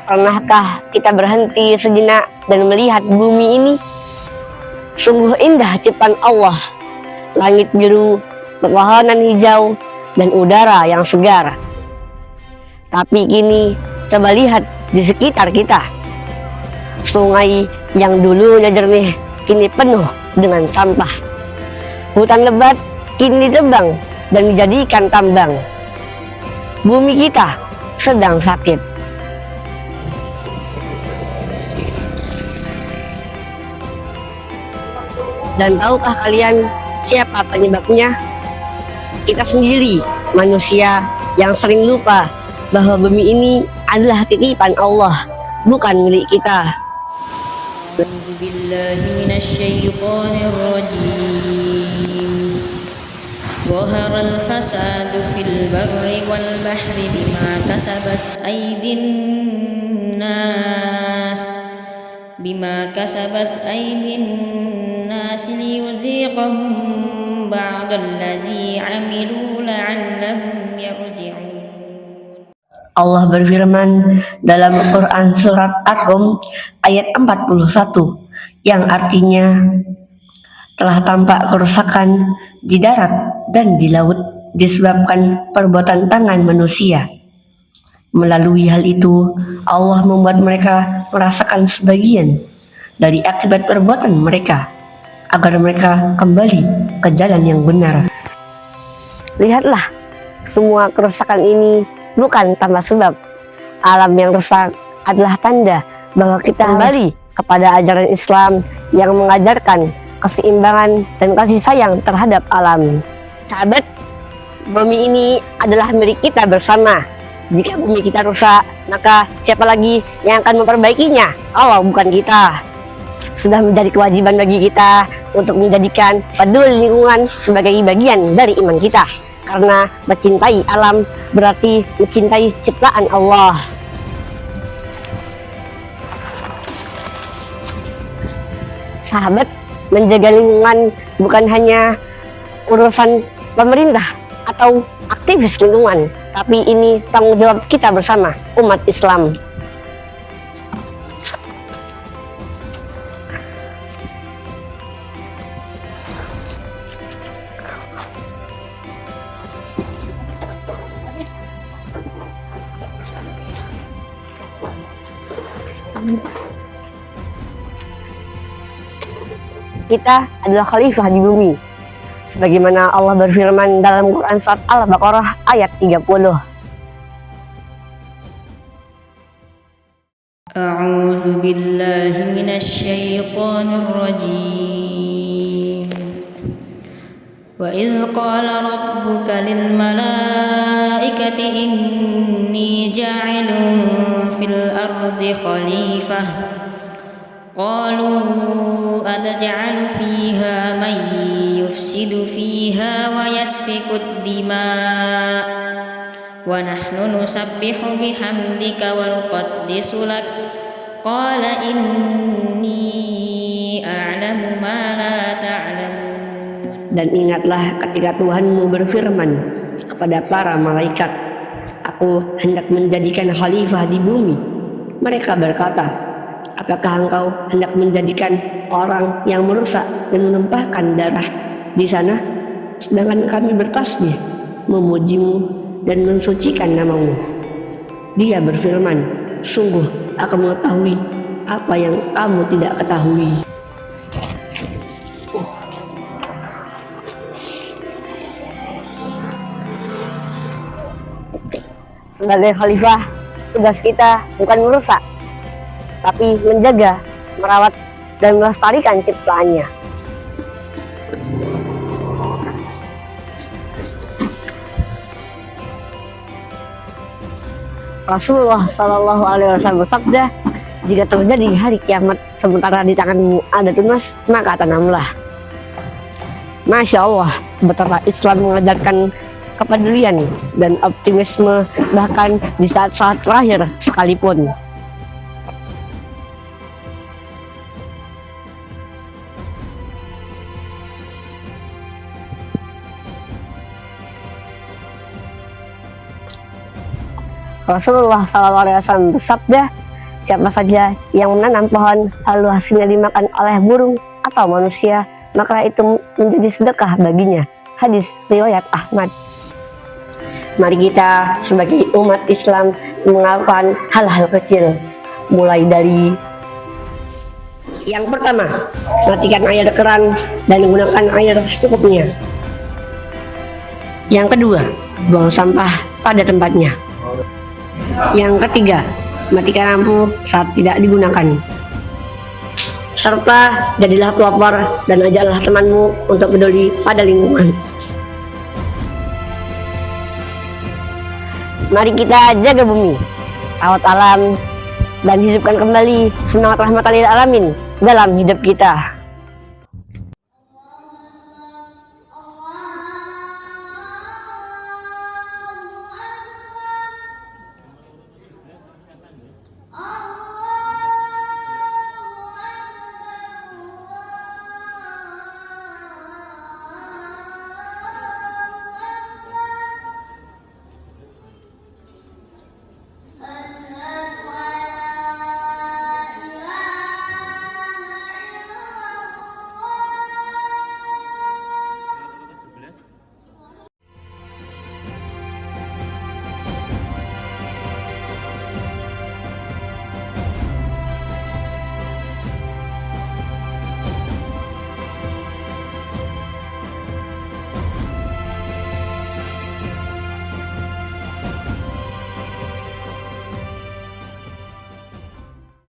Pernahkah kita berhenti sejenak dan melihat bumi ini? Sungguh indah ciptaan Allah, langit biru, pepohonan hijau, dan udara yang segar. Tapi kini coba lihat di sekitar kita. Sungai yang dulunya jernih kini penuh dengan sampah. Hutan lebat kini ditebang dan dijadikan tambang. Bumi kita sedang sakit. Dan tahukah kalian siapa penyebabnya? Kita sendiri, manusia yang sering lupa bahwa bumi ini adalah titipan Allah, bukan milik kita. A'udzu billahi minasyaitonir rajim. Zaharal fasadu fil barri wal bahri bima kasabat aydin nas liyuziqahum ba'dalladzi 'amilu la'allahum yarji'un. Allah berfirman dalam Quran surat Ar-Rum ayat 41 yang artinya, telah tampak kerusakan di darat dan di laut disebabkan perbuatan tangan manusia. Melalui hal itu, Allah membuat mereka merasakan sebagian dari akibat perbuatan mereka, agar mereka kembali ke jalan yang benar. Lihatlah, semua kerusakan ini bukan tanpa sebab. Alam yang rusak adalah tanda bahwa kita kembali kepada ajaran Islam yang mengajarkan keseimbangan dan kasih sayang terhadap alam. Sahabat, bumi ini adalah milik kita bersama. Jika bumi kita rusak, maka siapa lagi yang akan memperbaikinya? Allah, bukan kita. Sudah menjadi kewajiban bagi kita untuk menjadikan peduli lingkungan sebagai bagian dari iman kita. Karena mencintai alam berarti mencintai ciptaan Allah. Sahabat, menjaga lingkungan bukan hanya urusan pemerintah atau aktivis lingkungan, tapi ini tanggung jawab kita bersama umat Islam. Kita adalah khalifah di bumi, sebagaimana Allah berfirman dalam Quran surat Al-Baqarah ayat 30. A'udzu billahi minasyaitonir rajim. Wa idz qala rabbuka lil malaikati inni ja'ilun fil ardi khalifah. Qalu ataj'alu fiha man yufsidu fiha wa yasfiku ad-dima' wa nahnu nusabbihu bihamdika wa nuqaddisu lak. Qala inni a'lamu ma la ta'lamun. Dan ingatlah ketika Tuhanmu berfirman kepada para malaikat, aku hendak menjadikan khalifah di bumi. Mereka berkata, apakah engkau hendak menjadikan orang yang merusak dan menumpahkan darah di sana, sedangkan kami bertasbih, memujimu dan mensucikan namamu? Dia berfirman, sungguh aku mengetahui apa yang kamu tidak ketahui. Sebagai khalifah, tugas kita bukan merusak, tapi menjaga, merawat, dan melestarikan ciptaannya. Rasulullah Shallallahu Alaihi Wasallam bersabda, jika terjadi hari kiamat sementara di tanganmu ada tunas, maka tanamlah. Masya Allah, betapa Islam mengajarkan kepedulian dan optimisme bahkan di saat-saat terakhir sekalipun. Rasulullah SAW bersabda, Siapa saja yang menanam pohon lalu hasilnya dimakan oleh burung atau manusia, maka itu menjadi sedekah baginya. Hadis riwayat Ahmad. Mari kita sebagai umat Islam melakukan hal-hal kecil, mulai dari yang pertama, matikan air keran dan gunakan air secukupnya. Yang kedua, buang sampah pada tempatnya. Yang ketiga, matikan lampu saat tidak digunakan. Serta jadilah pelopor dan ajaklah temanmu untuk peduli pada lingkungan. Mari kita jaga bumi, rawat alam, dan hidupkan kembali semangat rahmatan lil alamin dalam hidup kita.